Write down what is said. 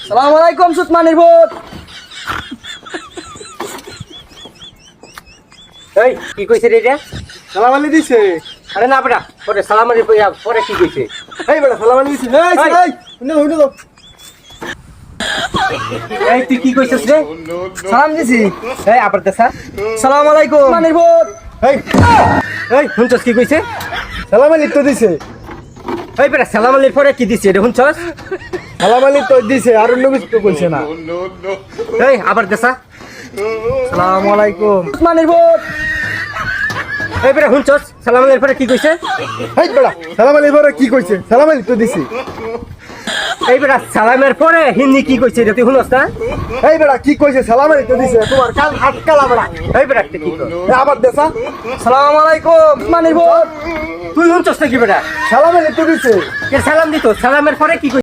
সালাম আলাইকুম সুতমানের ভূত। এই কি কইছে রে এটা? সালাম আলি দিছে। আরে না বেটা, পরে সালাম আলাইকুম পরে কি কইছে? এই বেটা সালাম আলি দিছে। এই এই শুনে দাও। এই তুই কি কইছিস রে? সালাম দিছি। এই আবার দেখা। সালাম আলাইকুম সুতমানের ভূত। এই এই শুনছস কি কইছে? সালাম আলি তো দিছে। এই বেটা সালাম আলাইকুম পরে কি দিছে এটা শুনছস? সালাম আলি তো দিছে আর অন্য কিছু তো বলছে না। এই আবার দেখা। সালাম আলাইকুম সুতমানের ভূত। এই বেটা শুনছস সালাম আলাইকুম পরে কি কইছে? এই বেটা সালাম আলি পরে কি কইছে? সালাম আলি তো দিছে। এই বেটা সালামের পরে হিন্দি কি কইছে এটা তুই শুনছ না? এই বেটা কি কইছে? সালাম আলি তো দিছে। তোমার কাল আটকালা বেটা। এই বেটা কি কই? আবার দেছা। সালাম আলাইকুম সুতমানের ভূত। তুই শুনছস নাকি বেটা? সালাম আলি তো দিছে। কে সালাম দিত? সালামের পরে কি কইছে?